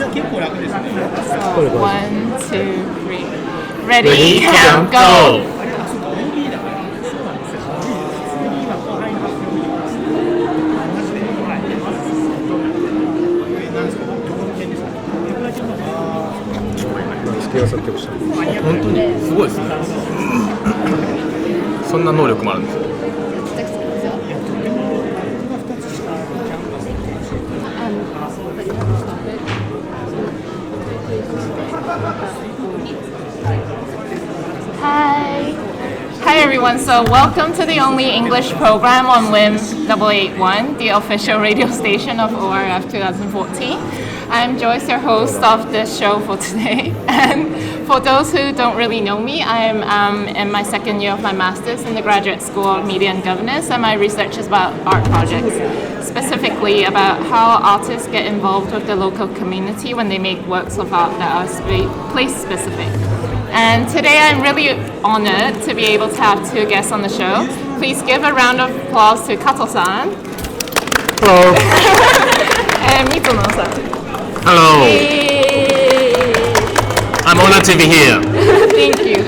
1, 2, 3. Ready, count, go! 作曲者。本当にすごいですね。そんな能力もあるんですよ。Hi everyone, so welcome to the only English program on WIM 881, the official radio station of ORF 2014. I'm Joyce, your host of this show for today. And for those who don't really know me, I'm in my second year of my master's in the Graduate School of Media and Governance, and my research is about art projects, specifically about how artists get involved with the local community when they make works of art that are place-specific. And today I'm really honored to be able to have two guests on the show. Please give a round of applause to Kato-san. Hello. And Mitsuno-san. Hello. Yay. I'm honored to be here. Thank you.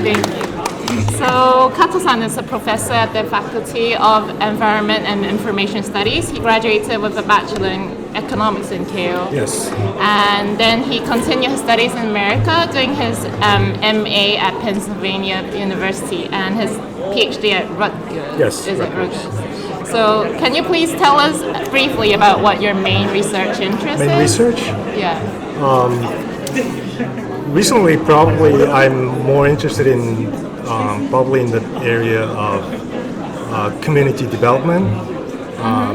So Kato-san is a professor at the Faculty of Environment and Information Studies. He graduated with a Bachelor in Economics in Keio. Yes. And then he continued his studies in America, doing his MA at Pennsylvania University and his PhD at Rutgers. Yes, Is it Rutgers. Rutgers? So can you please tell us briefly about what your main research interest is? Main research? Yeah. Recently, probably I'm more interested in probably in the area of community development,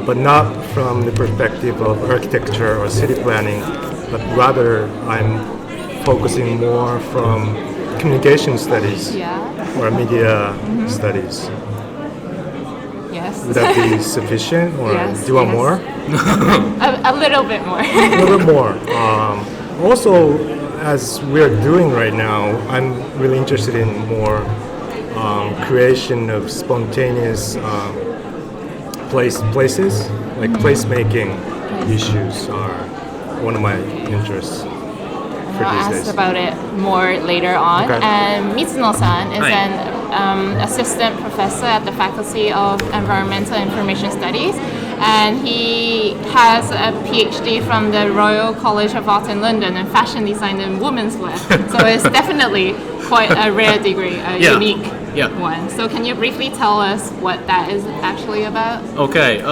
but not from the perspective of architecture or city planning, but rather I'm focusing more from communication studies or media studies. Yes. Would that be sufficient, or Yes, do you want yes. more? A little bit more. A little bit more. Also, as we're doing right now, I'm really interested in more creation of spontaneous places, like placemaking issues are one of my interests for I'll these ask days. about it more later on. Okay. And Mitsuno-san is Hi. an assistant professor at the Faculty of Environmental Information Studies, and he has a PhD from the Royal College of Art in London in fashion design and women's wear. So it's definitely quite a rare degree, a unique one. So can you briefly tell us what that is actually about? Okay.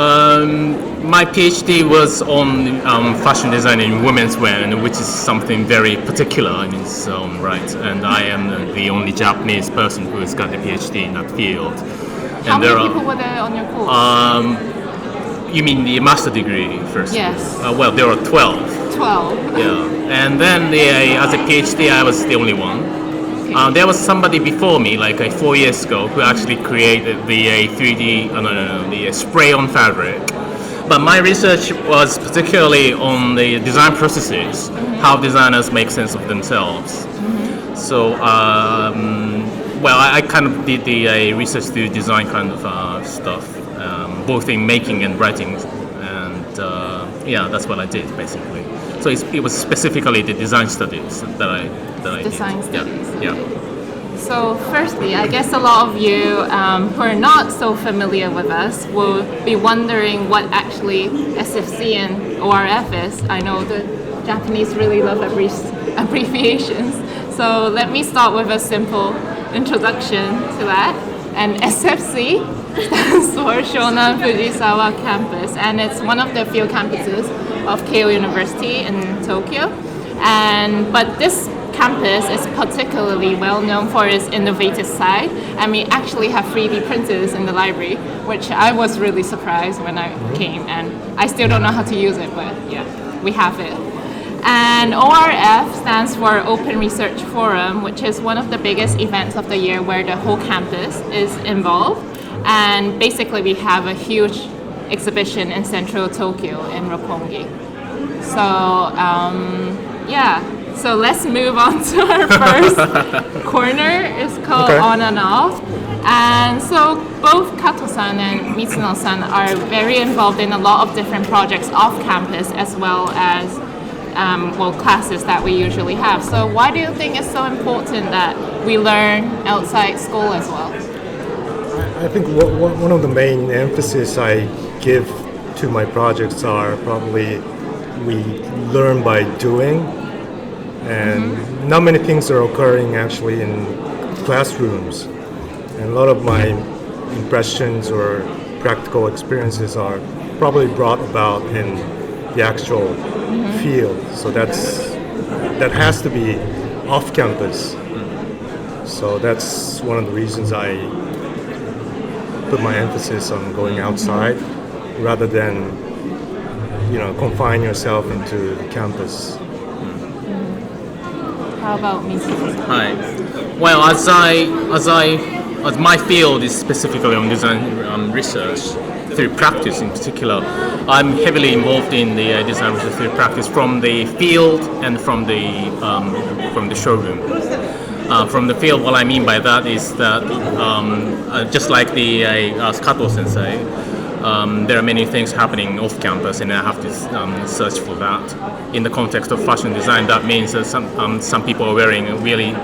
My PhD was on fashion design in women's wear, which is something very particular in its own right. And I am the only Japanese person who has got a PhD in that field. How And many people were there on your course? You mean the master degree first? Yes. Well, there are 12. 12. Yeah. And then as a PhD, I was the only one. There was somebody before me, like 4 years ago, who actually created the 3D, the spray-on fabric. But my research was particularly on the design processes, how designers make sense of themselves. So, I kind of did the research through design kind of stuff, both in making and writing, and that's what I did basically. So it was specifically the design studies that I Design did. studies. Yeah. So firstly, I guess a lot of you who are not so familiar with us will be wondering what actually SFC and ORF is. I know the Japanese really love abbreviations. So let me start with a simple introduction to that. And SFC stands for Shonan Fujisawa Campus, and it's one of the few campuses of Keio University in Tokyo. But this campus is particularly well known for its innovative side, and we actually have 3D printers in the library, which I was really surprised when I came, and I still don't know how to use it, but yeah, we have it. And ORF stands for Open Research Forum, which is one of the biggest events of the year where the whole campus is involved. And basically we have a huge exhibition in central Tokyo in Roppongi. So let's move on to our first corner. It's called On and Off. And so both Kato-san and Mitsuno-san are very involved in a lot of different projects off campus as well as classes that we usually have. So why do you think it's so important that we learn outside school as well? I think one of the main emphasis I give to my projects are probably we learn by doing, and not many things are occurring actually in classrooms. And a lot of my impressions or practical experiences are probably brought about in the actual field. So that has to be off campus. So that's one of the reasons I put my emphasis on going outside rather than confine yourself into the campus. How about me? Hi. Well, as my field is specifically on design research through practice in particular, I'm heavily involved in the design research through practice from the field and from the showroom. From the field, what I mean by that is that just like the Kato sensei, there are many things happening off campus, and I have to search for that. In the context of fashion design, that means that some people are wearing really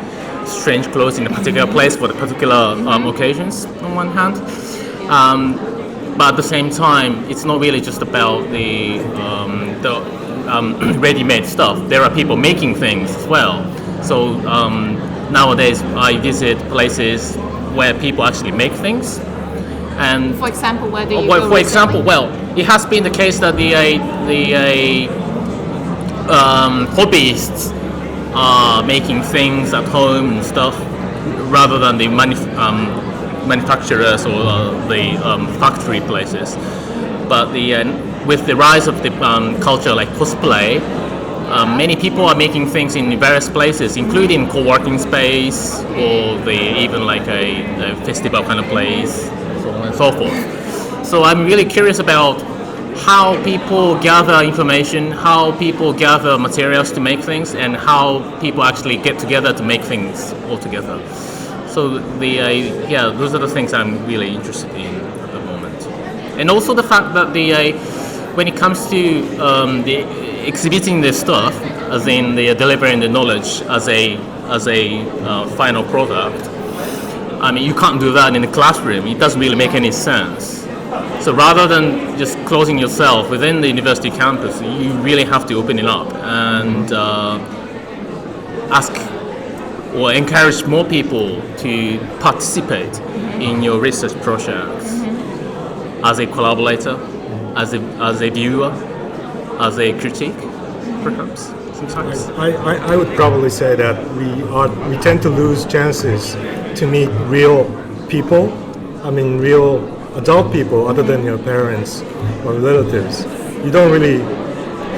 strange clothes in a particular place for the particular occasions, on one hand. But at the same time, it's not really just about the ready-made stuff. There are people making things as well. So nowadays, I visit places where people actually make things. And For example, where do you well, go for example, recently? well, it has been the case that the hobbyists are making things at home and stuff, rather than the manufacturers or the factory places. But with the rise of the culture like cosplay, many people are making things in various places, including co-working space or even like a festival kind of place, so on and so forth. So I'm really curious about how people gather information, how people gather materials to make things, and how people actually get together to make things all together. So those are the things I'm really interested in at the moment. And also the fact that when it comes to the exhibiting the stuff, as in the delivering the knowledge as a final product, I mean, you can't do that in a classroom. It doesn't really make any sense. So rather than just closing yourself within the university campus, you really have to open it up and ask or encourage more people to participate in your research projects as a collaborator, as a viewer, as a critique, perhaps sometimes. I would probably say that we tend to lose chances to meet real people. I mean, real adult people other than your parents or relatives. You don't really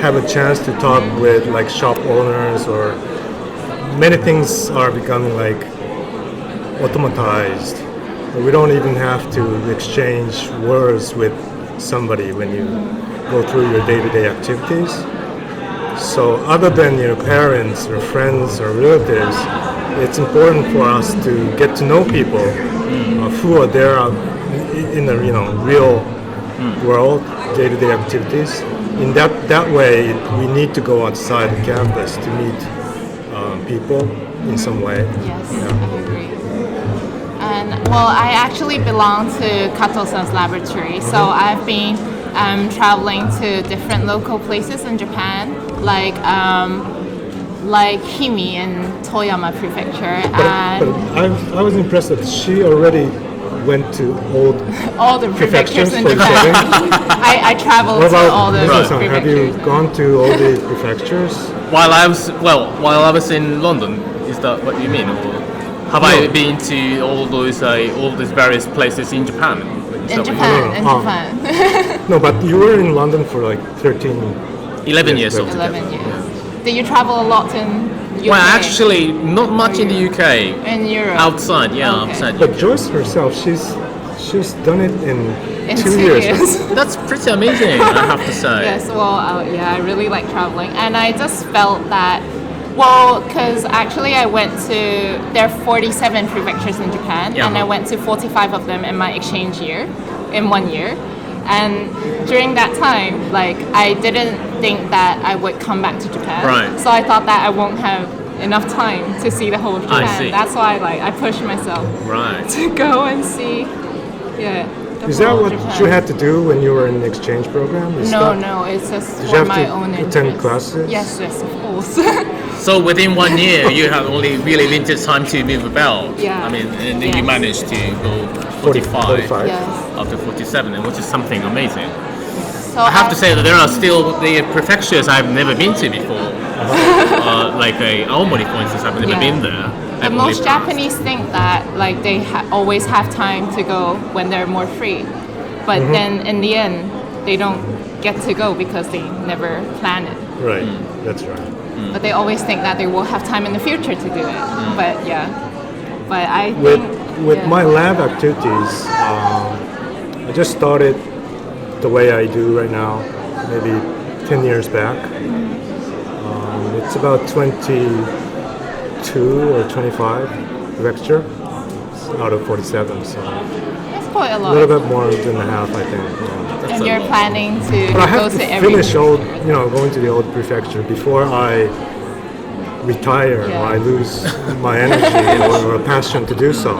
have a chance to talk with like shop owners, or many things are becoming like automatized. We don't even have to exchange words with somebody when you go through your day-to-day activities. So other than your parents or friends or relatives, it's important for us to get to know people who are there in the real world, day-to-day activities. In that way, we need to go outside the campus to meet people in some way. Yes, I agree. And well, I actually belong to Kato-san's laboratory, so I've been traveling to different local places in Japan, like Himi in Toyama Prefecture, But and I was impressed that she already went to all the prefectures in for Japan. I traveled What to all about the Misa-san? Have you prefectures. gone to all the prefectures? While I was in London, is that what you mean? Or have I been to all these various places in Japan? Is In that what you Japan, in Oh. Japan. No, but you were in London for like 13. 11 years old. 11 years. Did you travel a lot in UK? Well, actually, not much in the UK. In Europe? Outside, yeah, Okay. outside. But Joyce herself, she's done it in In 2 years. That's pretty amazing, I have to say. Yes, well, yeah, I really like traveling, and I just felt that, well, because actually there are 47 prefectures in Japan, Yeah. and I went to 45 of them in my exchange year, in 1 year, And during that time, like I didn't think that I would come back to Japan. Right. So I thought that I won't have enough time to see the whole of I Japan. see. That's why like I pushed myself Right. to go and see. Yeah. the Is that whole what of Japan. you had to do when you were in the exchange program? Is No, that- no, it's just Did you for have my to own attend interest. classes? Yes, yes, of course. So within 1 year, you have only really limited time to move about. Yeah. I mean, and then you Yes. managed to go 45. 45 Yes. after 47, and which is something amazing. So I have to say that there are still the prefectures I've never been to before. Like Aomori, for instance, I've never Yeah. been there. But I've most only- Japanese think that like they always have time to go when they're more free, but then in the end they don't get to go because they never plan it. Right, that's right. But they always think that they will have time in the future to do it. But yeah, but I With, think with yeah. my lab activities, I just started the way I do right now, maybe 10 years back. It's about 22 or 25 lecture out of 47, so That's quite a a lot. little bit more than a half, I think. Yeah. And you're planning to But I go have to to every. finish going to the old prefecture before I retire or I lose my energy or a passion to do so.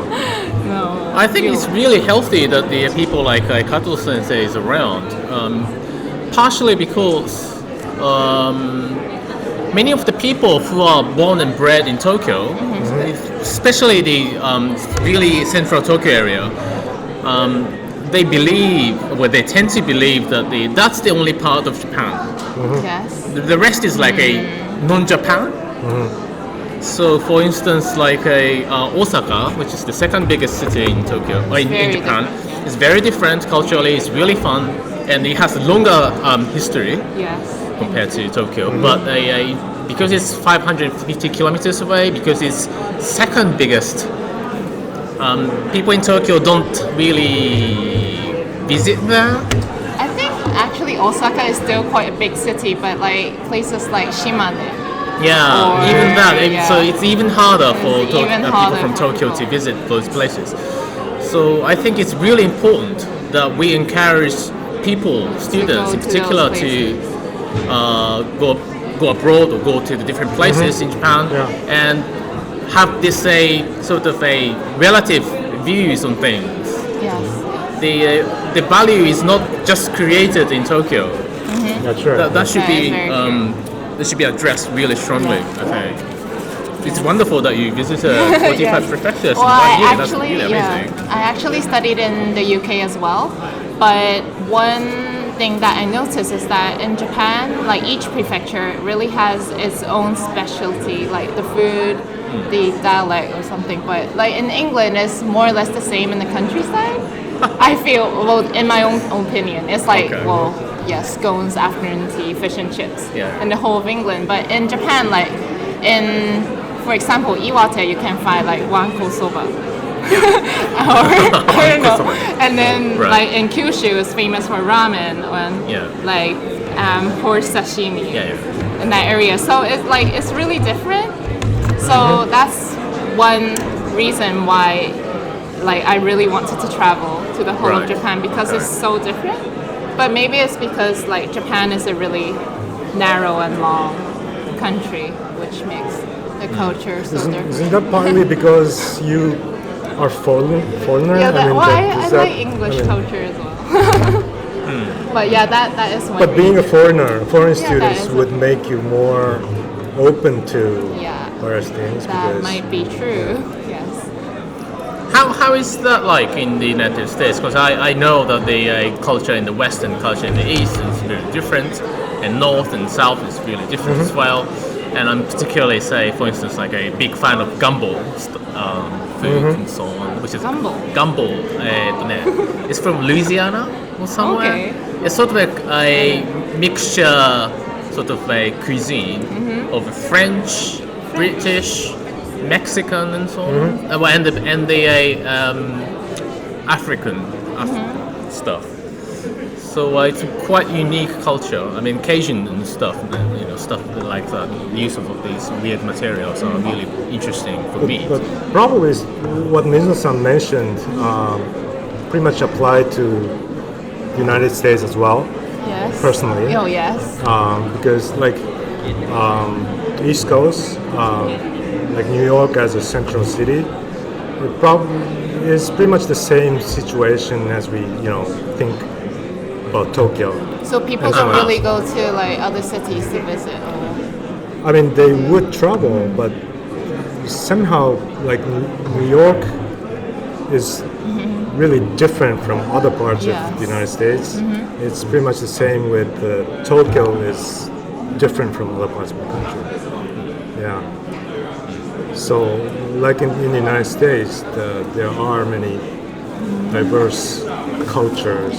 No. I think it's really healthy that the people like Kato Sensei is around. Partially because many of the people who are born and bred in Tokyo, especially the really central Tokyo area, they believe, or they tend to believe that that's the only part of Japan. Yes. The rest is like a non-Japan. So, for instance, like Osaka, which is the second biggest city in Tokyo, or in very Japan, is very different culturally. It's really fun, and it has a longer history Yes. compared to Tokyo. But because it's 550 kilometers away, because it's second biggest, people in Tokyo don't really visit there. I think actually Osaka is still quite a big city, but like places like Shimane. Yeah, Or- even that. yeah. So it's even harder for It's even people harder from for Tokyo to people. visit those places. So I think it's really important that we encourage people, students go in to particular, those to go abroad or go to the different places in Japan Yeah. and have this sort of a relative views on things. Yes. The value is not just created in Tokyo. That's right. That should That be is very true. that should be addressed really strongly. Yeah. I think it's wonderful that you visited 45 Yes. prefectures Well, in 1 I year. That's actually, really amazing. I actually studied in the UK as well. But one thing that I noticed is that in Japan, like each prefecture really has its own specialty, like the food, the dialect or something. But like in England, it's more or less the same in the countryside. I feel, well, in my own opinion, it's like, Okay. well, yes, scones, afternoon tea, fish and chips, Yeah. in the whole of England. But in Japan, like in, for example, Iwate, you can find like wanko soba. or I don't know. soba. And then Right. like in Kyushu is famous for ramen and Yeah. like horse sashimi Yeah, yeah. in that area. So it's like it's really different. So that's one reason why like I really wanted to travel to the whole Right. of Japan because it's so different. But maybe it's because like Japan is a really narrow and long country, which makes the culture so different. Isn't that partly because you are foreigner? Yeah, that, well, I is that- like English I mean, culture as well. But yeah, that is one. But being a foreign that students is would make you more open to Yeah. various things that because might be true. Yes. How is that like in the United States? Because I know that the culture in the West and culture in the East is very different, and North and South is really different as well. And I'm particularly, say, for instance, like a big fan of gumbo food and so on, which is Gumbo? Gumbo. It's from Louisiana or somewhere. Okay. It's sort of like a mixture, sort of a cuisine of French, British, Mexican, and so on, and the African stuff. So it's a quite unique culture. I mean, Cajun and stuff, stuff like that. The use of these weird materials are really interesting for me. But probably what Mizuno-san mentioned pretty much applied to United States as well, Yes. personally. Oh yes. Because like the East Coast, like New York as a central city, it probably is pretty much the same situation as we think about Tokyo. So people As don't well. really go to like other cities to visit. Or... I mean, they would travel, but somehow like New York is really different from other parts of Yes. the United States. It's pretty much the same with Tokyo is different from other parts of the country. Yeah. So, like in the United States, there are many diverse cultures.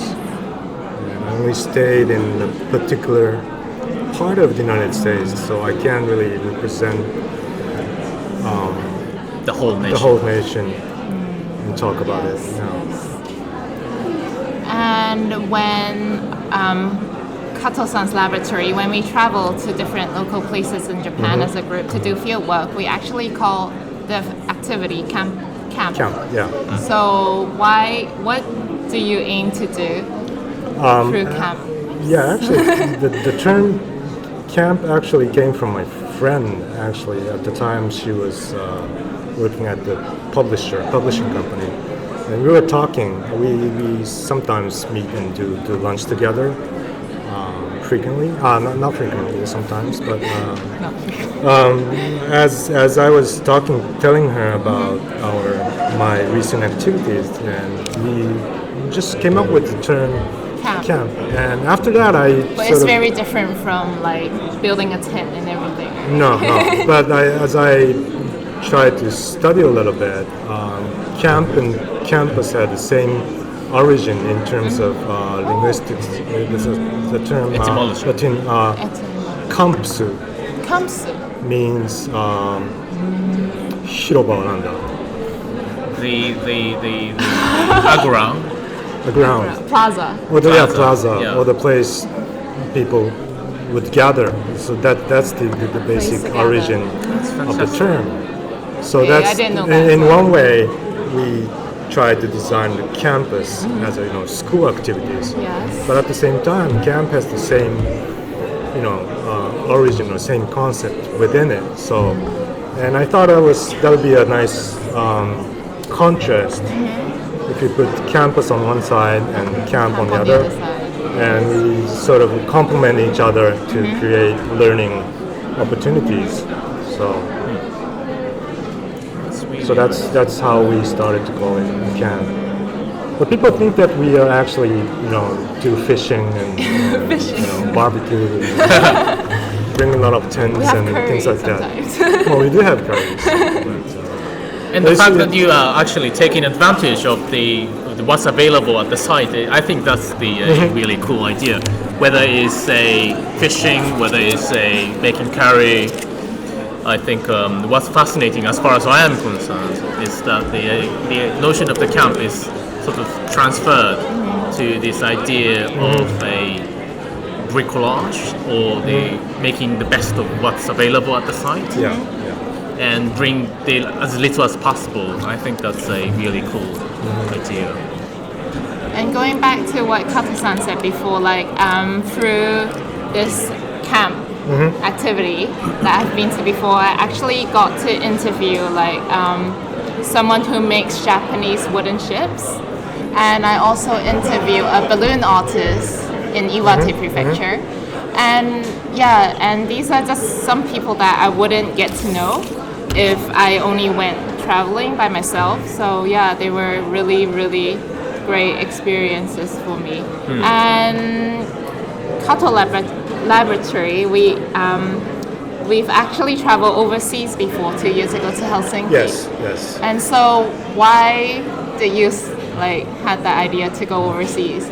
And I only stayed in a particular part of the United States, so I can't really represent The whole nation. the whole nation and talk about it. And when Kato-san's laboratory, when we travel to different local places in Japan as a group to do field work, we actually call the activity camp. Camp, yeah. So what do you aim to do through camp? Yeah, actually, the term camp actually came from my friend. Actually, at the time she was working at the publishing company, and we were talking. We sometimes meet and do lunch together. Frequently, not frequently, sometimes, but as I was telling her about my recent activities, and we just came up with the term camp. And after that, But it's very different from like building a tent and everything. no. But as I tried to study a little bit, camp and campus had the same origin in terms of linguistics. This is the term Etymology. Latin kampsu Kamsu. means 広場 なんだ The agora. the ground Plaza. or the plaza yeah. or the place people would gather. So that's the basic together. origin of the fantastic. term. So Okay, I that's didn't know that as in well. one way we tried to design the campus as school activities. Yes. But at the same time, camp has the same, origin or same concept within it. So, and I thought that would be a nice contrast if you put campus on one side and camp on the On other, side. and we sort of complement each other to create learning opportunities. So that's how we started to call it camp. But people think that we are actually, do fishing and barbecue, and bring a lot of tents We have and curry things like sometimes. that. Well, we do have curries. And the It's- fact that you are actually taking advantage of the what's available at the site, I think that's the really cool idea. Whether it's fishing, whether it's making curry, I think what's fascinating, as far as I am concerned, is that the notion of the camp is sort of transferred to this idea of a bricolage or the making the best of what's available at the site. Yeah. And bring as little as possible. I think that's a really cool idea. And going back to what Kato-san said before, like through this camp activity that I've been to before, I actually got to interview like someone who makes Japanese wooden ships, and I also interview a balloon artist in Iwate Prefecture. And yeah, and these are just some people that I wouldn't get to know if I only went traveling by myself. So yeah, they were really, really great experiences for me. And Kato Laboratory, we've actually traveled overseas before 2 years ago to Helsinki. Yes. And so why did you had the idea to go overseas?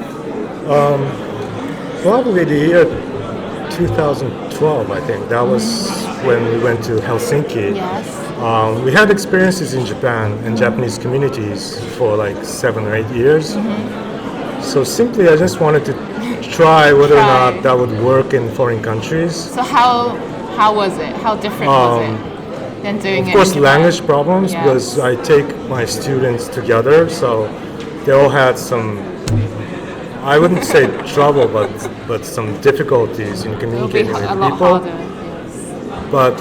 Probably the year 2012, I think. That was when we went to Helsinki. Yes. We had experiences in Japan and Japanese communities for like 7 or 8 years. So simply, I just wanted to try whether or not that would work in foreign countries. So how was it? How different was it than doing Of it course, in Japan? language problems Yes. because I take my students together, so they all had some. I wouldn't say trouble, but some difficulties in It'll be communicating a with lot people. harder. Yes. But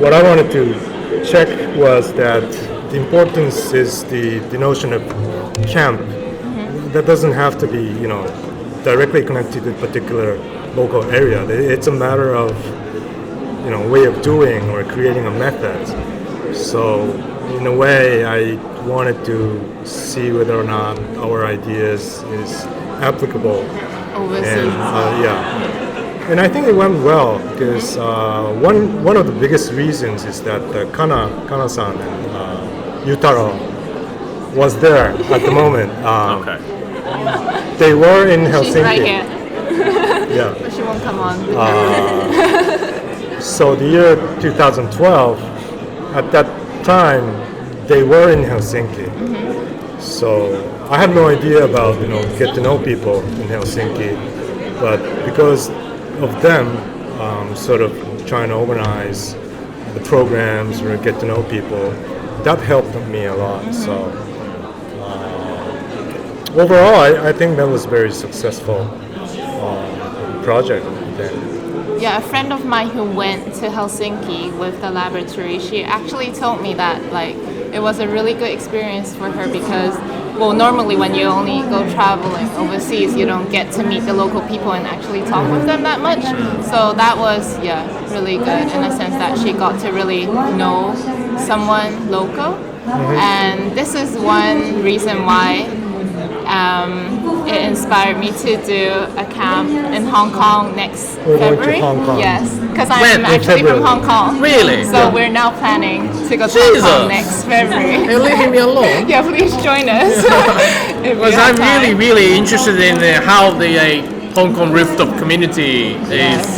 what I wanted to check was that the importance is the notion of camp. That doesn't have to be, directly connected to a particular local area. It's a matter of, way of doing or creating a method. So in a way, I wanted to see whether or not our ideas is applicable. Overseas. Yeah. And I think it went well because one of the biggest reasons is that Kana-san and Yutaro was there at the moment. Okay. They were in Helsinki. She's right here. Yeah. But she won't come on. So the year 2012, at that time, they were in Helsinki. So I had no idea about get to know people in Helsinki, but because of them, sort of trying to organize the programs or get to know people, that helped me a lot. So overall, I think that was very successful project then. Yeah, a friend of mine who went to Helsinki with the laboratory, she actually told me that it was a really good experience for her because, well, normally when you only go traveling overseas, you don't get to meet the local people and actually talk with them that much. So that was, really good in a sense that she got to really know someone local. And this is one reason why it inspired me to do a camp in Hong Kong next We're going to February. Hong Kong. Yes, because When? I'm actually February. from Hong Kong. Really? So we're now planning to go to Hong Kong Jesus. next February. You're leaving me alone. Yeah, please join us. If you Because have I'm really, time. really interested in how the Hong Kong rooftop community is.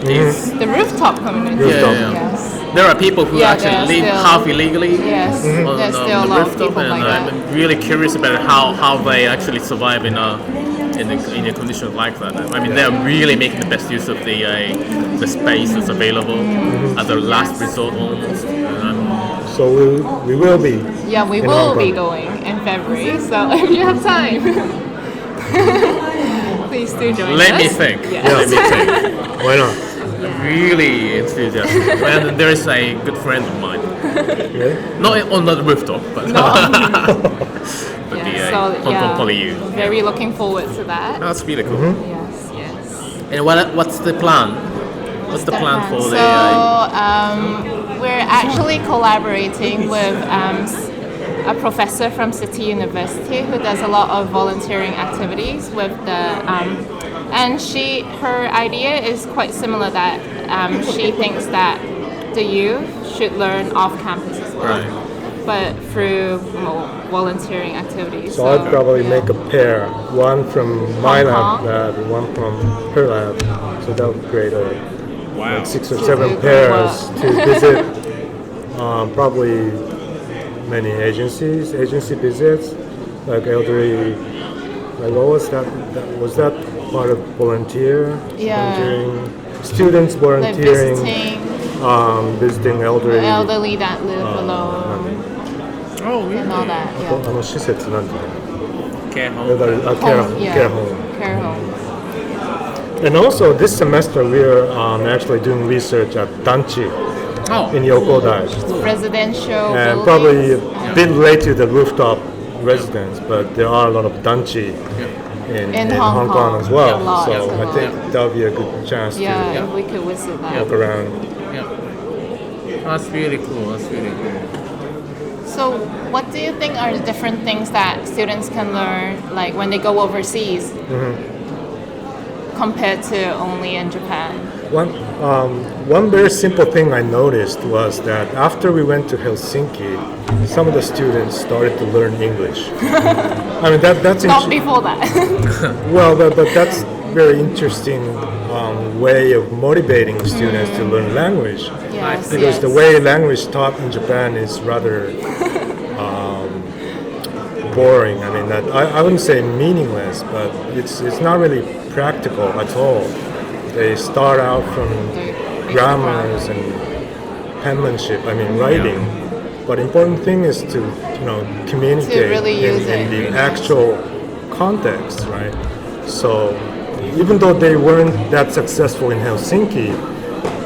The rooftop community. Rooftop. Yes. There are people who Yeah, actually there are live still- half illegally Yes. on, There's on still a the lot of rooftop, people and like that. I'm really curious about how they actually survive in a condition like that. I mean, they're really making the best use of the space that's available as a last resort almost. So we will be. Yeah, we in will Hong be Kong. going in February. So if you have time, please do join us. Let me think. Yes. Let me think. Why not? Really enthusiastic. And there is a good friend of mine, Yeah. not on the rooftop, but but Yeah, the so, Hong Kong Poly-U. very looking forward to that. That's really cool. Yes, yes. And what's the plan? What's the plan for So we're actually collaborating with a professor from City University who does a lot of volunteering activities with the and her idea is quite similar that she thinks that the youth should learn off campus as well, Right. but through volunteering activities. So I'd probably yeah. make a pair, one from my Hong Kong. lab, and one from her lab. So that would create Wow. like 6 or To 7 do pairs what? to visit probably many agency visits, like elderly, like what was that was that part of volunteer? Yeah. Volunteering, students Like volunteering, visiting elderly. elderly that live alone Oh, and all that. Yeah. 施設なんていうの Care home. elderly Yeah. care home. Care home. And also this semester we're actually doing research at Danchi Oh, in Yokodai, Residential and buildings. probably a bit late to the rooftop residence, but there are a lot of Danchi in Hong Kong as well. A lot, So a I lot. think that would be a good chance Yeah, to if we could visit that. walk around. yeah. That's really cool. That's really cool. So, what do you think are the different things that students can learn, like when they go overseas, compared to only in Japan? One very simple thing I noticed was that after we went to Helsinki, some of the students started to learn English. I mean that's Not before that. well, but that's very interesting way of motivating students to learn language. Yes, Because the yes. way language taught in Japan is rather boring. I mean, I wouldn't say meaningless, but it's not really practical at all. They start out from grammars and penmanship. I mean, writing. But important thing is to communicate really use in it. the actual context, right? So even though they weren't that successful in Helsinki,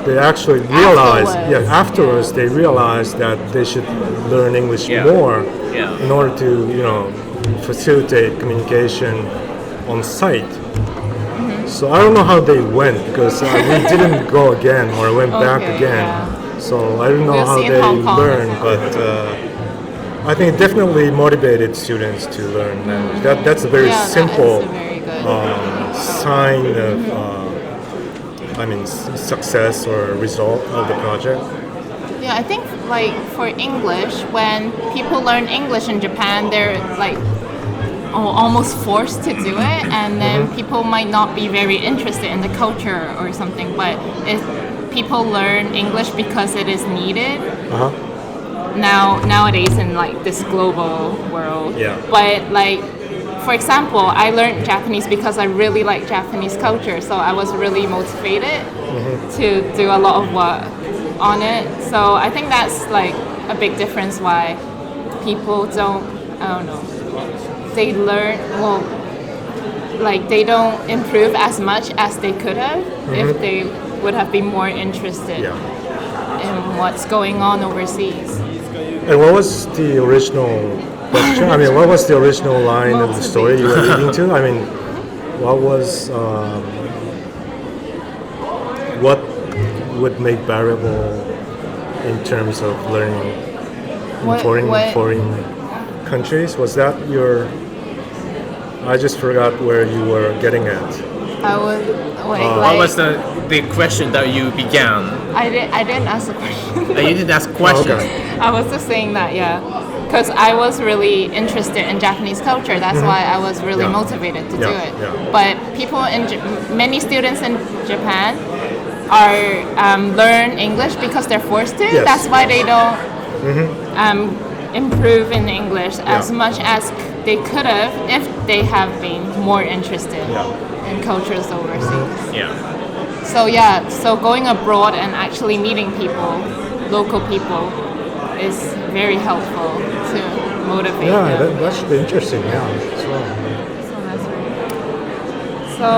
they actually realized, afterwards they realized that they should learn English more in order to, facilitate communication on site. So I don't know how they went because we didn't go again or went back again. So I don't know how they learned, but I think it definitely motivated students to learn language. That's a very simple sign of success or result of the project. Yeah, I think like for English, when people learn English in Japan, they're like almost forced to do it, and then people might not be very interested in the culture or something. But if people learn English because it is needed nowadays in like this global world. But like, for example, I learned Japanese because I really like Japanese culture, so I was really motivated to do a lot of work on it. So I think that's like a big difference why people don't, I don't know, they learn, well, like they don't improve as much as they could have if they would have been more interested in what's going on overseas. And what was the original question? I mean, what was the original line of the story you were leading to? I mean, what was, what would make variable in terms of learning in foreign countries? Was that your? I just forgot where you were getting at. What was the question that you began? I didn't ask a question. You didn't ask questions. Okay. I was just saying that, because I was really interested in Japanese culture. That's why I was really motivated to do it. But people many students in Japan are learn English because they're forced to. That's why they don't improve in English as much as they could have if they have been more interested in cultures overseas. So going abroad and actually meeting people, local people, is very helpful to motivate them. That should be interesting. So that's right. So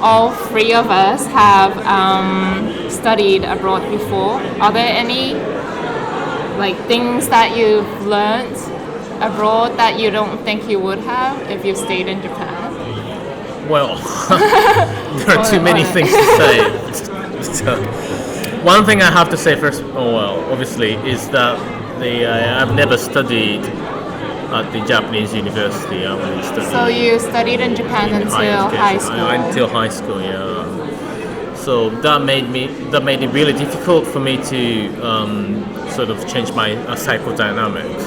all three of us have studied abroad before. Are there any like things that you've learned abroad that you don't think you would have if you stayed in Japan? Well, there are too many things to say. So, one thing I have to say first, obviously, is that I've never studied at the Japanese university. I only studied. So you studied in Japan until high school. Until high school, So that made it really difficult for me to sort of change my psychodynamics.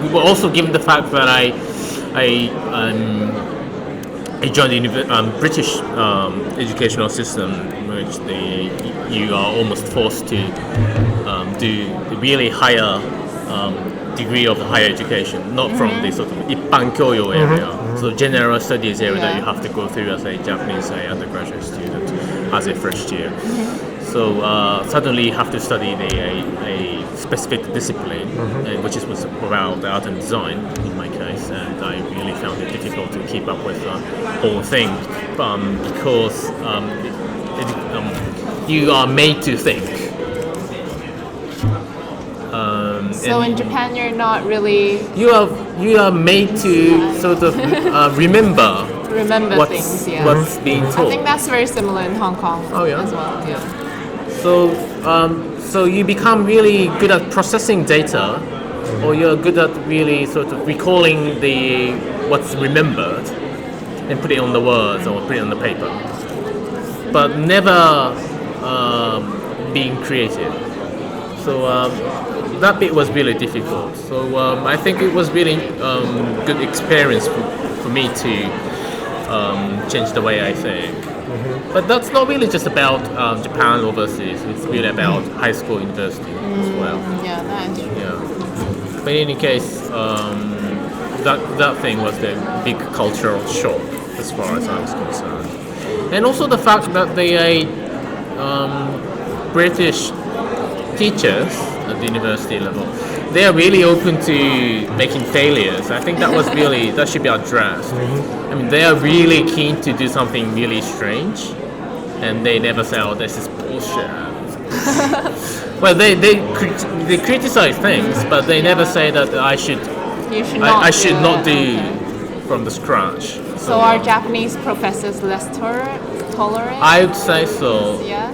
We were also given the fact that I joined the British educational system, which you are almost forced to do the really higher degree of higher education, not from the sort of Ippan Kyoyo area, so general studies area that you have to go through as a Japanese undergraduate student as a first year. So suddenly you have to study a specific discipline, which was around art and design in my case, and I really found it difficult to keep up with the whole thing because you are made to think. So in Japan, you're not really. You are made to sort of remember things. What's being taught. I think that's very similar in Hong Kong as well. So you become really good at processing data, or you're good at really sort of recalling what's remembered and put it on the words or put it on the paper, but never being creative. So that bit was really difficult. So I think it was really good experience for me to change the way I think. But that's not really just about Japan overseas. It's really about high school, university as well. Yeah, that is true. Yeah. But in any case, that thing was the big cultural shock as far as I was concerned. And also the fact that the British teachers at the university level they are really open to making failures. I think that should be addressed. I mean, they are really keen to do something really strange, and they never say, "Oh, this is bullshit." Well, they criticize things, but they never say that You should not. I should not do from the scratch. So are Japanese professors less tolerant? I would say so. Yeah.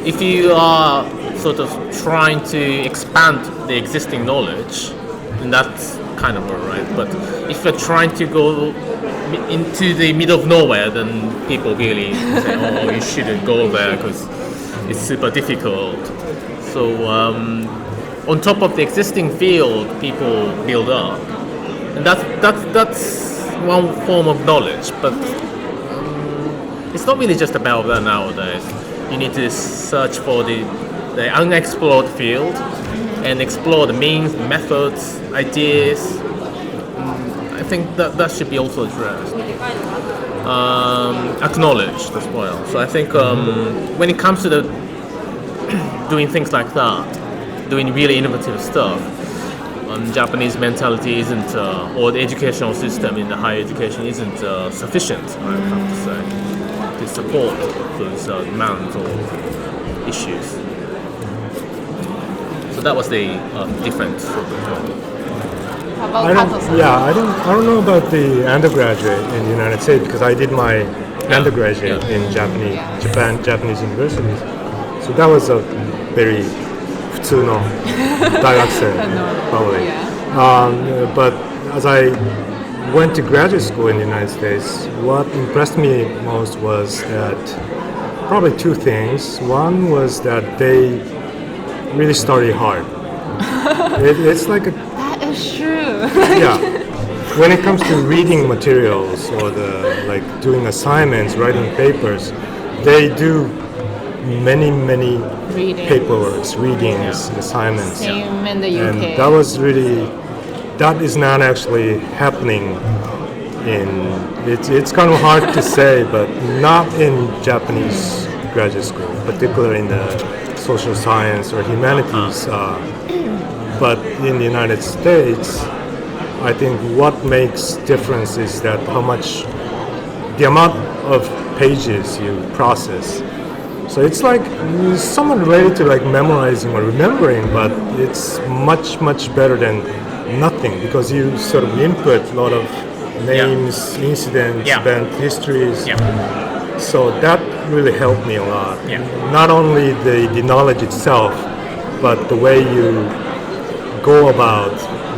If you are sort of trying to expand the existing knowledge, then that's kind of alright. But if you're trying to go into the middle of nowhere, then people really say, "Oh, you shouldn't go there because it's super difficult." So on top of the existing field, people build up, and that's one form of knowledge. But it's not really just about that nowadays. You need to search for the unexplored field and explore the means, methods, ideas. I think that should be also addressed, acknowledged as well. So I think when it comes to doing things like that, doing really innovative stuff, Japanese mentality isn't, or the educational system in the higher education isn't sufficient, I have to say, to support those demands or issues. So that was the difference. How about Kato-san? I don't know about the undergraduate in the United States because I did my undergraduate in Japanese universities. So that was a very 普通の大学生 probably. But as I went to graduate school in the United States, what impressed me most was that probably two things. One was that they really study hard. It's like a That is true. yeah. When it comes to reading materials or doing assignments, writing papers, they do many Readings. paperwork, readings, assignments. Same in the UK. And that is not actually happening it's kind of hard to say, but not in Japanese graduate school, particularly in the social science or humanities. But in the United States, I think what makes difference is that the amount of pages you process. So it's like somewhat related to like memorizing or remembering, but it's much better than nothing because you sort of input a lot of names, incidents, event histories. So that really helped me a lot. Not only the knowledge itself, but the way you go about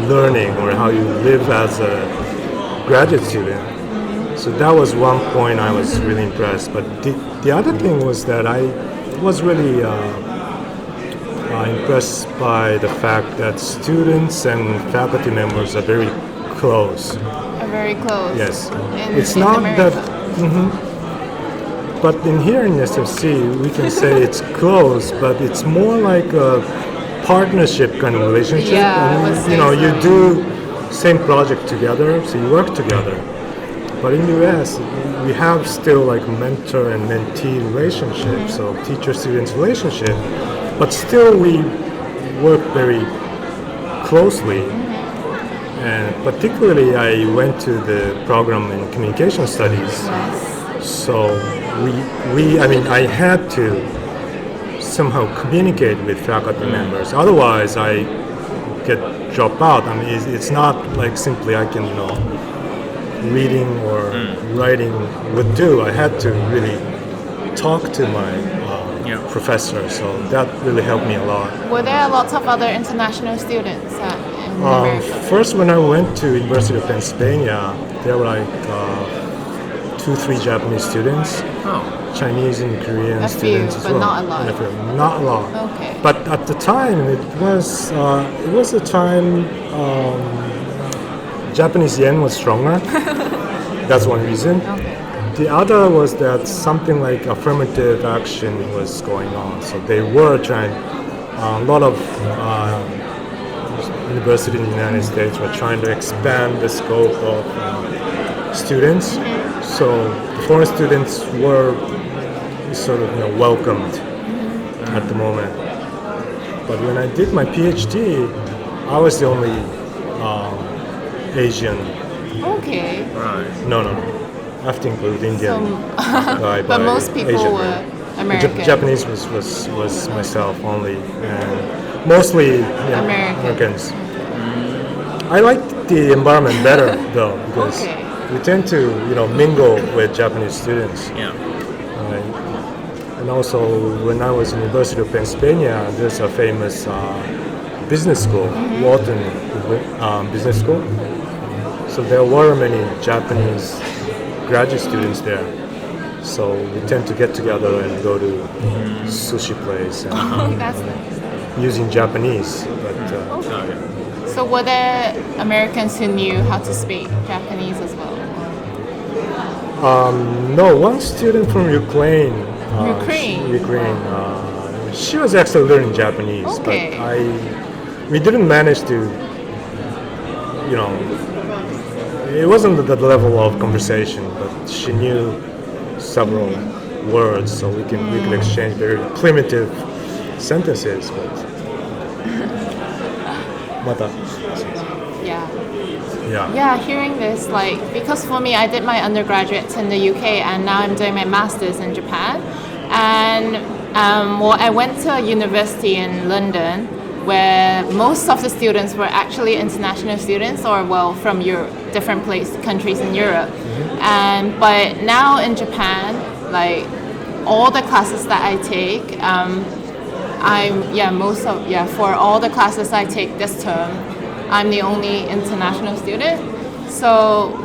learning or how you live as a graduate student. So that was one point I was really impressed. But the other thing was that I was really impressed by the fact that students and faculty members are very close. Are very close. Yes. It's not that. But in here in SFC, we can say it's close, but it's more like a partnership kind of relationship. And, you do same project together, so you work together. But in the US, we have still like mentor and mentee relationship, so teacher-student relationship. But still, we work very closely. And particularly, I went to the program in communication studies. So I had to somehow communicate with faculty members. Otherwise, I get dropped out. I mean, it's not like simply I can, reading or writing would do. I had to really talk to my professor, so that really helped me a lot. Were there lots of other international students in America? First, when I went to University of Pennsylvania, there were like 2-3 Japanese students, Chinese and Korean students as but well. not a lot. Not a lot. Okay. But at the time, it was a time Japanese yen was stronger. That's one reason. Okay. The other was that something like affirmative action was going on. So they were trying, a lot of universities in the United States were trying to expand the scope of students. So the foreign students were sort of welcomed at the moment. But when I did my PhD, I was the only Asian. Okay. Right. No. I have to include Indian guy. But by most people Asian, were right? American. Japanese was myself only, and mostly Americans. I liked the environment better though, because Okay. we tend to mingle with Japanese students. Yeah. Right. And also, when I was in University of Pennsylvania, there's a famous business school, Wharton Business School. So there were many Japanese graduate students there. So we tend to get together and go to sushi place and That's nice. using Japanese. But Okay. So were there Americans who knew how to speak Japanese as well? no, one student from Ukraine. Ukraine? She was actually learning Japanese, Okay. but we didn't manage to, it wasn't the level of conversation, but she knew several words, so we could exchange very primitive sentences. But Yeah. yeah. Yeah, hearing this, like, because for me, I did my undergraduate in the UK and now I'm doing my master's in Japan. And I went to a university in London where most of the students were actually international students or, well, from different countries in Europe. But now in Japan, like, all the classes that I take, for all the classes I take this term, I'm the only international student. So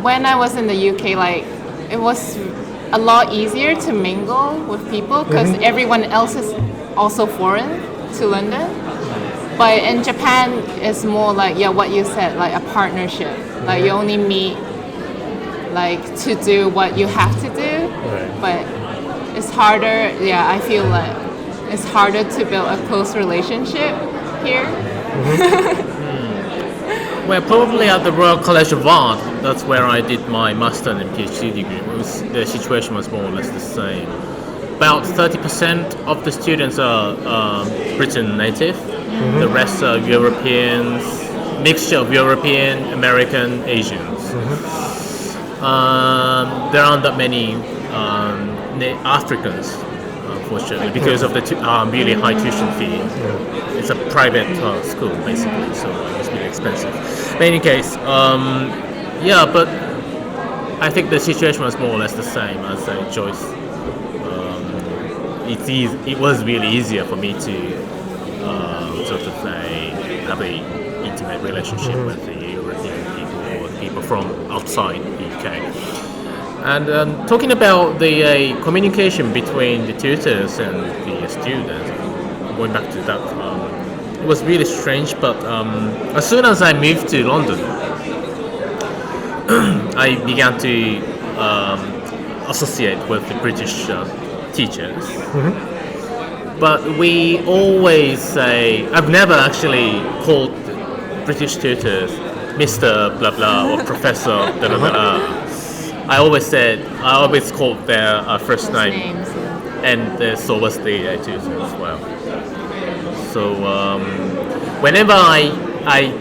when I was in the UK, like, it was a lot easier to mingle with people because everyone else is also foreign to London. But in Japan, it's more like, what you said, like a partnership. Like you only meet like to do what you have to do. Right. But it's harder, I feel like it's harder to build a close relationship here. Well, probably at the Royal College of Art, that's where I did my master and PhD degree. The situation was more or less the same. About 30% of the students are Britain native. The rest are Europeans, mixture of European, American, Asians. There aren't that many Africans, unfortunately, because of the really high tuition fee. It's a private school, basically, so it's really expensive. But in any case, but I think the situation was more or less the same as Joyce. It was really easier for me to have a intimate relationship with the European people or people from outside the UK. And talking about the communication between the tutors and the students, going back to that, it was really strange. But as soon as I moved to London, I began to associate with the British teachers. But we always say, I've never actually called British tutors Mr. blah blah or Professor blah blah blah. I always called their first name, Names. and so was the tutor as well. So whenever I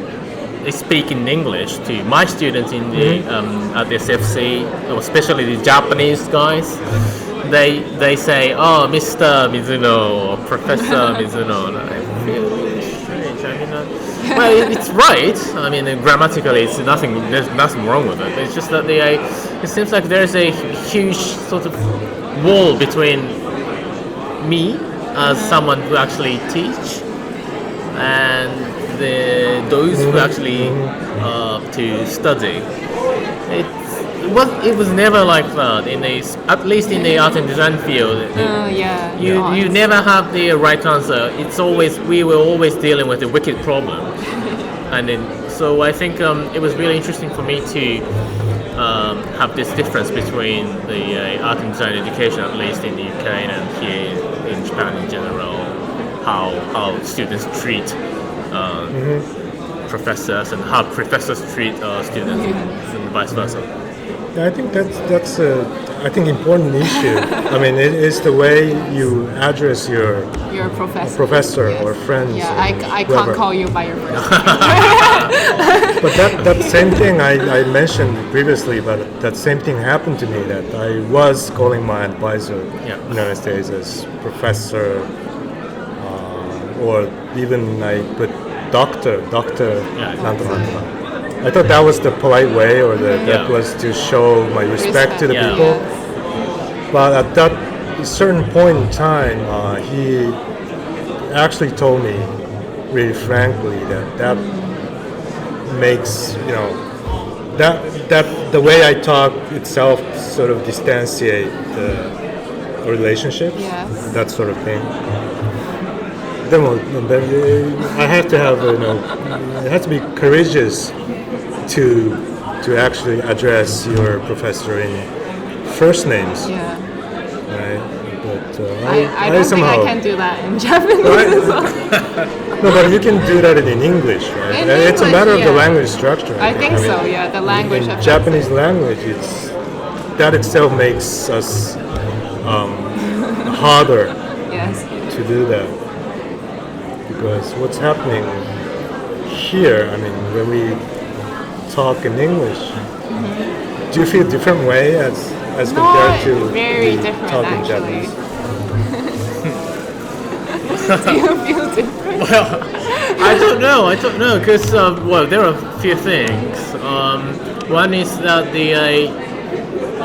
speak in English to my students in the at the SFC, especially the Japanese guys, they say, "Oh, Mr. Mizuno or Professor Mizuno." And I feel really strange. I mean, well, it's right. I mean, grammatically, there's nothing wrong with it. It's just that it seems like there's a huge sort of wall between me as someone who actually teach and those who actually to study. It was never like that at least in the art and design field. You never have the right answer. It's always we were always dealing with a wicked problem, and so I think it was really interesting for me to have this difference between the art and design education, at least in the UK and here in Japan in general, how students treat professors and how professors treat students and vice versa. I think that's I think, important issue. I mean, it is the way you address your Your professor Yes. or friends. Yeah, or I whoever. can't call you by your first name. But that same thing I mentioned previously, but that same thing happened to me, that I was calling my advisor Yeah. in the United States as professor, or even I put doctor, Yeah. Nanta. I thought that was the polite way, or that Yeah. was to show my respect to the Yeah. people. But at that certain point in time, he actually told me really frankly that makes, that the way I talk itself sort of distantiate the relationships, Yes. that sort of thing. Then, I have to have, it has to be courageous to actually address your professor in first names, Yeah. right? But I don't think I can do that in Japanese. No, but you can do that in English, right? In It's a English, matter of the yeah. language structure. I think mean, so, yeah. The language in of Japanese language, that itself makes us harder Yes. to do that, because what's happening here, I mean, when we talk in English, do you feel a different way as compared to very the different, talk in actually. Japanese? Do you feel different? Well, I don't know, because well, there are a few things. One is that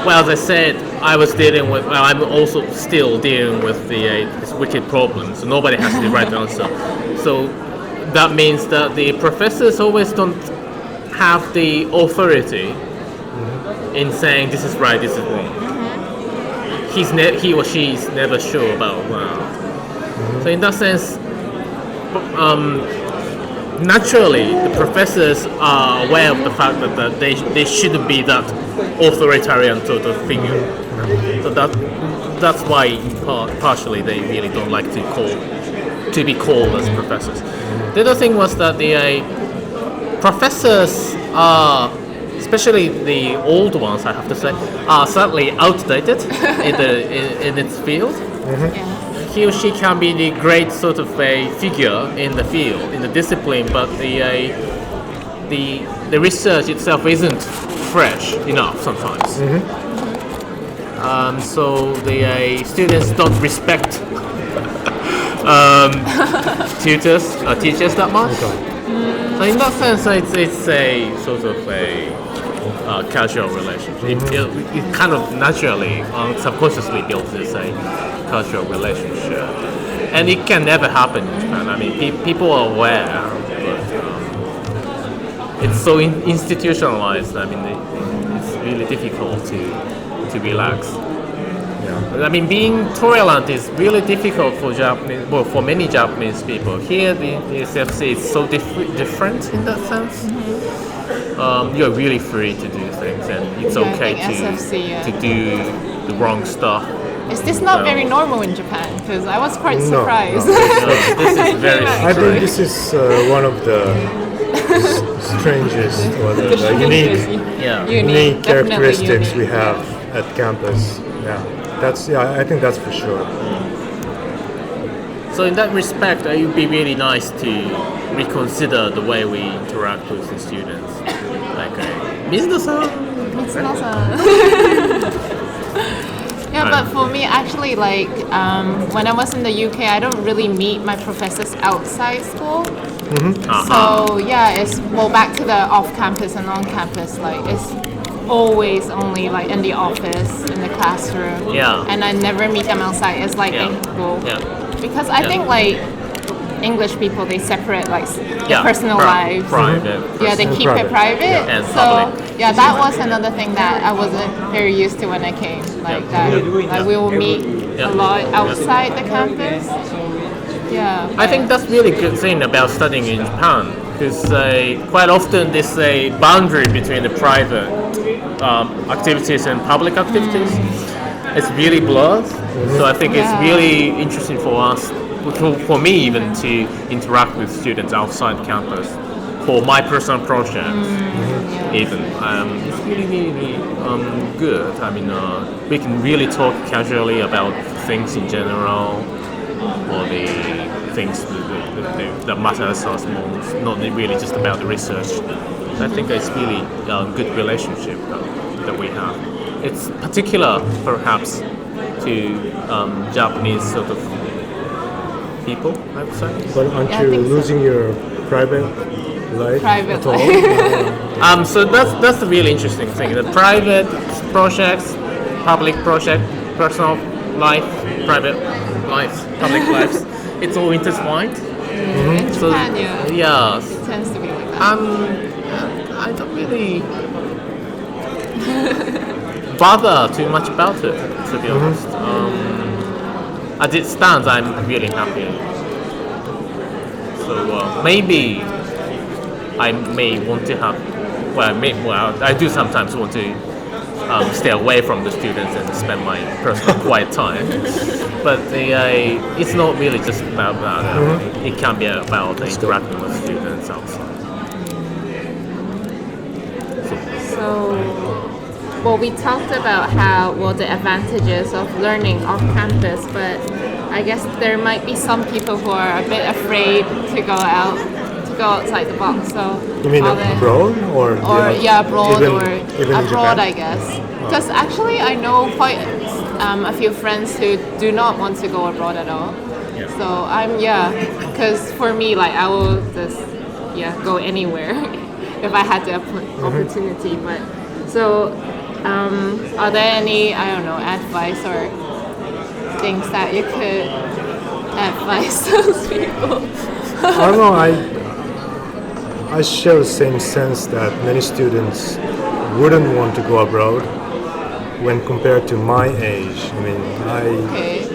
well, as I said, I was dealing with. Well, I'm also still dealing with this wicked problem. So nobody has the right answer. So that means that the professors always don't have the authority in saying this is right, this is wrong. He or she is never sure about that. So in that sense, naturally, the professors are aware of the fact that they shouldn't be that authoritarian sort of figure. So that's why, partially, they really don't like to be called as professors. The other thing was that the professors are, especially the old ones, I have to say, are slightly outdated in its field. Yeah. He or she can be the great sort of a figure in the field, in the discipline, but the research itself isn't fresh enough sometimes. So the students don't respect teachers that much. So in that sense, it's a sort of a casual relationship. It kind of naturally, subconsciously builds this cultural relationship, and it can never happen in Japan. I mean, people are aware, but it's so institutionalized. I mean, it's really difficult to relax. I mean, being tolerant is really difficult for Japanese, well, for many Japanese people. Here, the SFC is so different in that sense. You're really free to do things, and it's Yeah, I okay think SFC, to do the wrong stuff. Is this not very normal in Japan? Because I was quite No, surprised. This is very I think this is one of the strangest or the unique Unique characteristics definitely we unique. have at campus. I think that's for sure. So in that respect, it would be really nice to reconsider the way we interact with the students. Like, Mizuno-san. Yeah, but for me, actually, like when I was in the UK, I don't really meet my professors outside school. So yeah, it's back to the off-campus and on-campus. Like it's always only like in the office, in the classroom. Yeah. And I never meet them outside. It's like Yeah. in school. Yeah. Because I think like English people, they separate like their personal lives. Private. Yeah, they keep it private. And So public. yeah, that was another thing that I wasn't very used to when I came. Like that, like we will meet a lot outside the campus. Yeah. I think that's really good thing about studying in Japan, because quite often this boundary between the private activities and public activities is really blurred. So I think it's really interesting for us, for me even, to interact with students outside campus. for my personal projects. Even it's really really good. I mean, we can really talk casually about things in general, or the things that matters us most, not really just about the research. I think it's really a good relationship that we have. It's particular, perhaps, to Japanese sort of people, I would say. But aren't Yeah, I you think so. losing your private life Private at all? life. So that's the really interesting thing. The private projects, public project, personal life, private lives, public lives. It's all intertwined. In So Japan, yeah, yeah, it tends to be like that. I don't really bother too much about it, to be honest. As it stands, I'm really happy. So maybe I may want to have. I do sometimes want to stay away from the students and spend my personal quiet time. But it's not really just about that. It can be about interacting with students outside. So, well, we talked about the advantages of learning off campus, but I guess there might be some people who are a bit afraid to go outside the box. So, You mean are they- abroad or abroad even, or even in abroad, Japan? I guess. Because actually, I know quite a few friends who do not want to go abroad at all. Yeah. So because for me, like I will just go anywhere if I had the opportunity. But so, are there any advice or things that you could advise those people? I don't know. I share the same sense that many students wouldn't want to go abroad when compared to my age. I mean, Okay.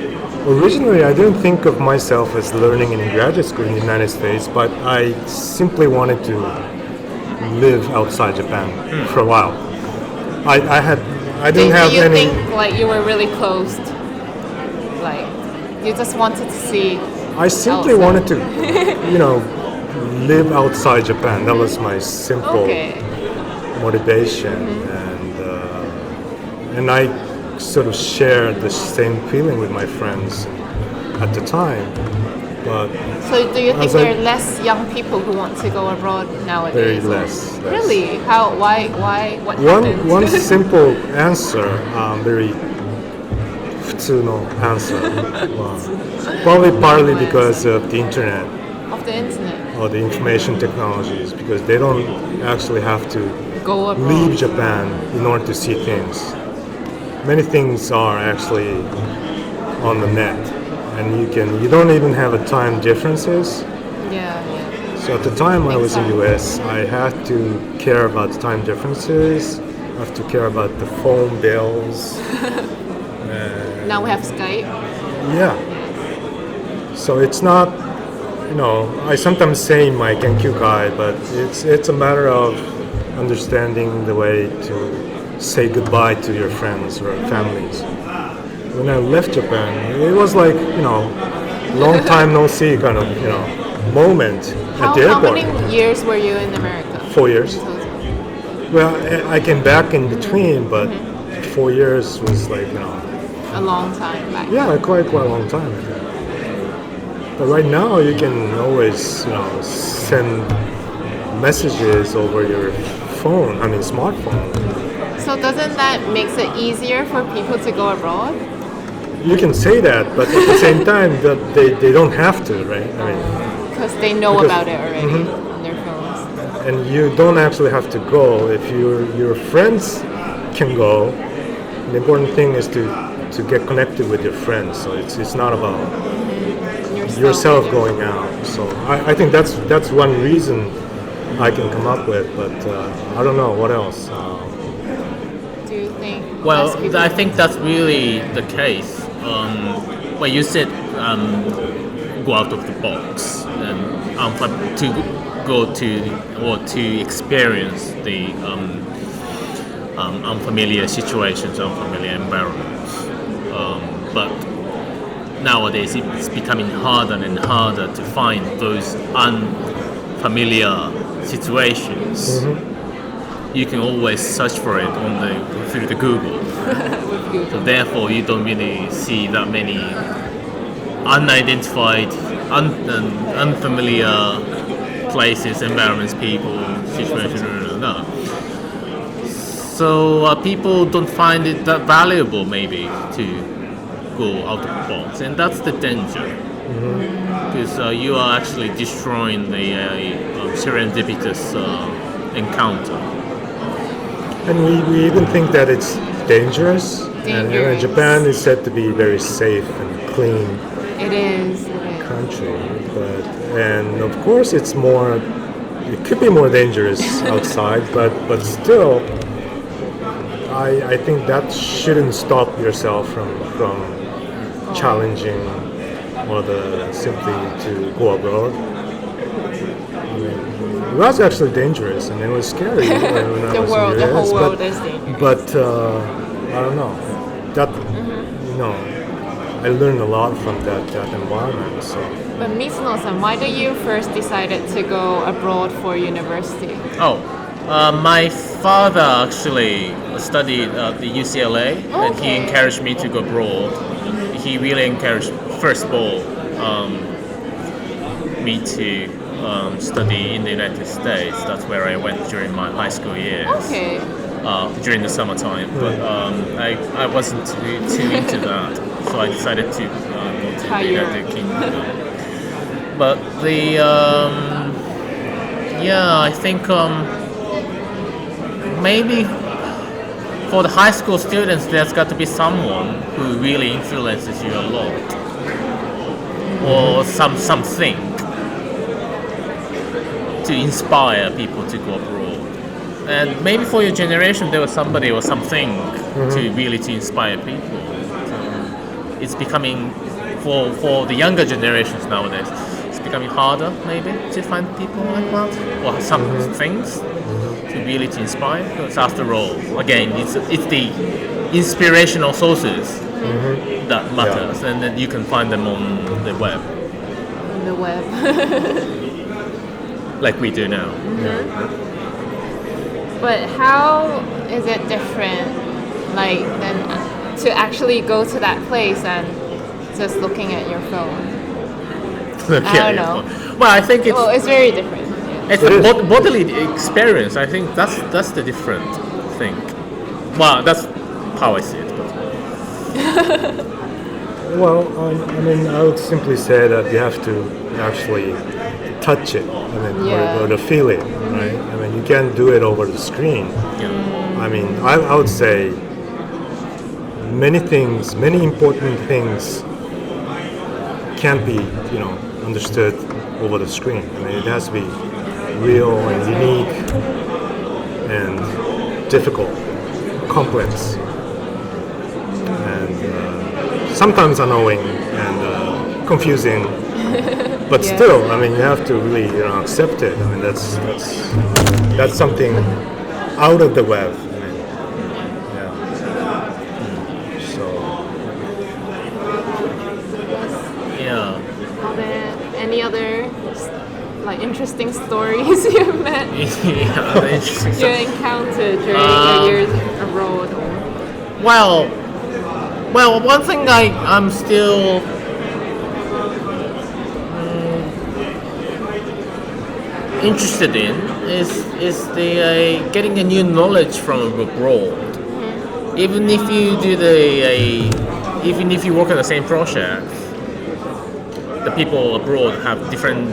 originally I didn't think of myself as learning in graduate school in the United States, but I simply wanted to live outside Japan for a while. I didn't have Do you any. think like you were really closed? Like you just wanted to see? I simply outside? wanted to, live outside Japan. That was my simple Okay. motivation, and I sort of shared the same feeling with my friends at the time. But So do you think As I- there are less young people who want to go abroad nowadays? very or- less. Really? How? Why? What happened? One simple answer, very 普通の answer. Probably partly because of the internet Of the internet. or the information technologies, because they don't actually have to Go abroad. leave Japan in order to see things. Many things are actually on the net, and you don't even have a time differences. Yeah. So at the time I was in Exactly. US, I had to care about the time differences. I have to care about the phone bills. Now we have Skype. Yeah. So it's not, I sometimes say in my Genkyukai, but it's a matter of understanding the way to say goodbye to your friends or families. When I left Japan, it was like, long time no see kind of, moment at the How airport. many years were you in America? 4 years. In total? Well, I came back in between, but 4 years was like, A long time back. yeah, quite a long time. I think. But right now, you can always, send messages over your phone. I mean, smartphone. So doesn't that makes it easier for people to go abroad? You can say that, but at the same time, that they don't have to, right? I mean, Because they know Because- about it already on their phones. and you don't actually have to go. If your friends can go, the important thing is to get connected with your friends. So it's not about yourself going out. So I think that's one reason I can come up with, but I don't know what else. Do you think? Well, less people- I think that's really the case. When you said go out of the box and to go to or to experience the unfamiliar situations, unfamiliar environments. But nowadays it's becoming harder and harder to find those unfamiliar situations, you can always search for it through the Google. So therefore, you don't really see that many unidentified, unfamiliar places, environments, people, situations. No. So people don't find it that valuable, maybe, to go out of the box, and that's the danger. Because you are actually destroying the serendipitous encounter. And we even think that it's dangerous. And Japan is said to be very safe and clean It is. country, and of course it could be more dangerous outside, but still, I think that shouldn't stop yourself from challenging or simply to go abroad. I mean, it was actually dangerous and it was scary when I was in The whole US, world is dangerous. but I don't know. That I learned a lot from that environment. So But Mizuno-san, why did you first decided to go abroad for university? My father actually studied at the UCLA, and he Okay. encouraged me to go abroad. He really encouraged, first of all, me to study in the United States. That's where I went during my high school years. Okay. During the summertime, but I wasn't too into that, so I decided to go to the United Kingdom. But I think maybe for the high school students, there's got to be someone who really influences you a lot, or something to inspire people to go abroad. And maybe for your generation, there was somebody or something to inspire people. So it's becoming, for the younger generations nowadays, it's becoming harder maybe to find people like that, or some things to inspire. Because after all, again, it's the inspirational sources that matters, and then you can find them on the web. On the web. Like we do now. But how is it different, like, than to actually go to that place and just looking at your phone? I don't know. Well, I think It's very different. Yeah. it's the bodily experience. I think that's the different thing. Well, that's how I see it. But. well, I mean, I would simply say that you have to actually touch it, or to feel it, right? I mean, you can't do it over the screen. Yeah. I mean, I would say many important things can't be, understood over the screen. I mean, it has to be real and unique and difficult, complex, and sometimes annoying and confusing. But still, I mean, you have to really, accept it. I mean, that's something out of the web. I mean, So. Yeah. Are there any other interesting stories you've met? Yeah, interesting You stuff. encountered during your years abroad? Well, one thing I'm still interested in is the getting a new knowledge from abroad. Even if you even if you work on the same project, the people abroad have different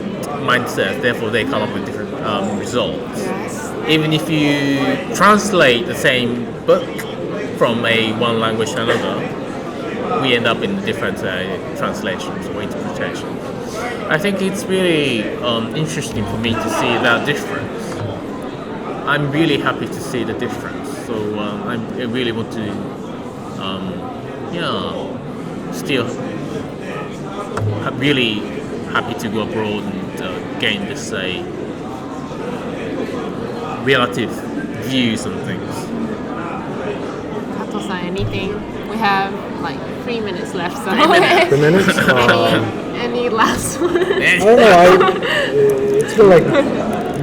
mindsets. Therefore, they come up with different results. Yes. Even if you translate the same book from one language to another, we end up in different translations or interpretations. I think it's really interesting for me to see that difference. I'm really happy to see the difference. So I really want to, still really happy to go abroad and gain this relative views on things. Kato-san, anything? We have 3 minutes left, so 3 minutes. any last word? I don't know. It's been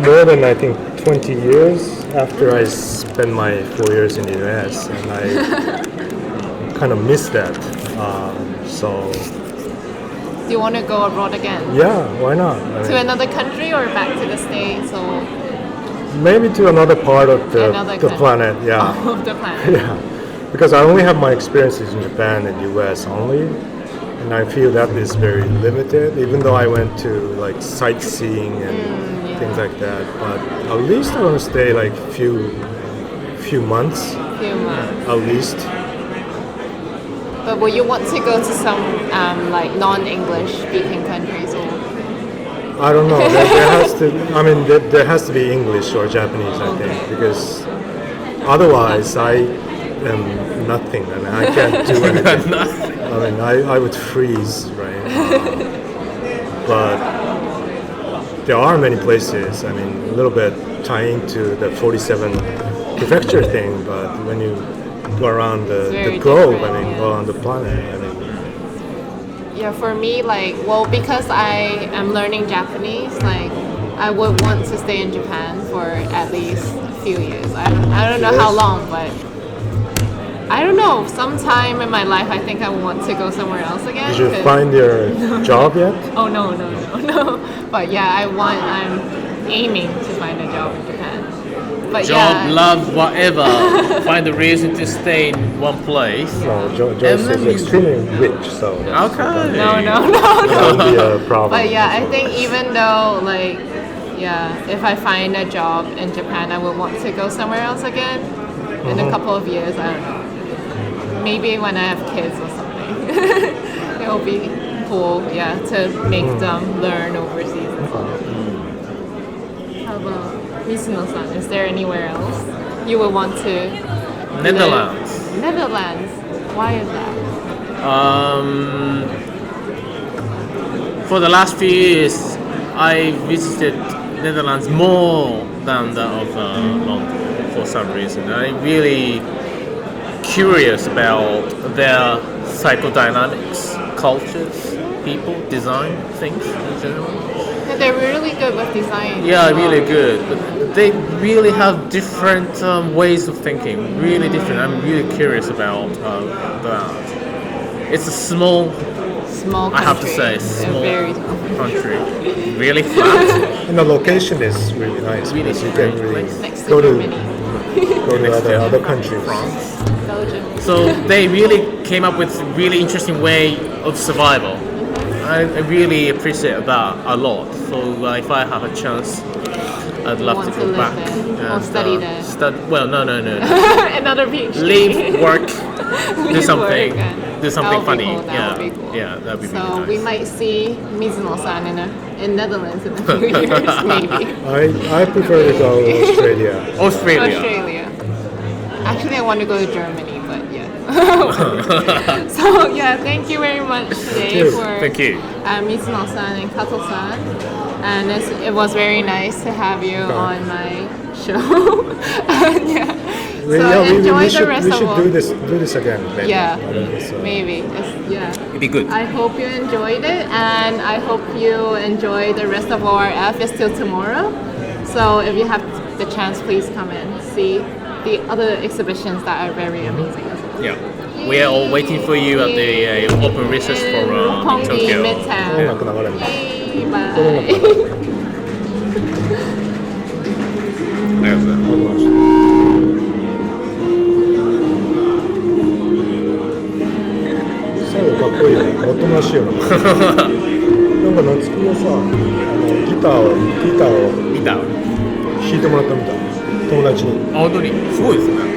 more than I think 20 years after I spent my 4 years in the US, and I kind of miss that. So Do you want to go abroad again? yeah, why not? To another country or back to the States or Maybe to another part of Another the country. planet. Yeah, of the planet? yeah. Because I only have my experiences in Japan and US only, and I feel that is very limited. Even though I went to like sightseeing and things like that, but at least I want to stay like few months Few months. at least. But will you want to go to some like non-English speaking countries or? I don't know. There has to. I mean, there has to be English or Japanese. I think because otherwise I am nothing. I mean, I can't do anything. I mean, I would freeze, right? But there are many places. I mean, a little bit tying to the 47 prefecture thing. But when you go around the very globe, different, I mean, yeah. go around the planet. I mean, Yeah, for me, like, well, because I am learning Japanese, like, I would want to stay in Japan for at least a few years. I don't know how Yes. long, but I don't know. Sometime in my life, I think I want to go somewhere else again. did you 'cause- find your job yet? Oh no. But yeah, I'm aiming to find a job in Japan. But Job, yeah, love, whatever. Find a reason to stay in one place. No, Joyce And is then you- extremely rich, so Okay. no. that would be a problem. But yeah, I think even though like yeah, if I find a job in Japan, I would want to go somewhere else again in a couple of years. I don't know. Maybe when I have kids or something, it'll be cool. Yeah, to make them learn overseas. As well. How about Misuno-san? Is there anywhere else you would want to? Netherlands. live? Netherlands. Why is that? For the last few years, I visited Netherlands more than that of London for some reason. I'm really curious about their psychodynamics, cultures, people, design, things in general. Yeah, they're really good with design. Yeah, as well. really good. But they really have different ways of thinking. Really different. I'm really curious about that. It's a small, Small country. I have to say, They're small very small. country. Really flat. And the location is really nice Really because you can strange really place. Next to go to Germany, other countries. France. Belgium. So they really came up with a really interesting way of survival. I really appreciate that a lot. So if I have a chance, I'd love want to to go live back there or study there. Well, no. Another PhD. Leave work, do Leave something, work and do something that would be funny. cool, that would be cool. Yeah, that'd be So really we nice. might see Mizuno-san in Netherlands in a few years, maybe. I prefer to go to Australia. Australia. Australia. Actually, I want to go to Germany, but yeah. So yeah, thank you very much today you. for Thank you. Mizuno-san and Kato-san. And it was very nice to have you on my show. And yeah. So enjoy the rest we of should do this again. Maybe. Yeah, So, maybe. Yeah. It'd be good. I hope you enjoyed it, and I hope you enjoy the rest of ORF. It's till tomorrow. So if you have the chance, please come and see the other exhibitions that are very amazing as well. Yeah. We are all waiting for you at the open recess for Roppongi Tokyo. 音 Midtown. 楽流れるんだ。 Yay, 音楽 bye. 流れる。ありがとうございます。わかりました最後かっこいいね。おとなしいよな。なんか夏希もさ、ギターを見た？弾いてもらったみたい。友達に。あ、本当にすごいですね。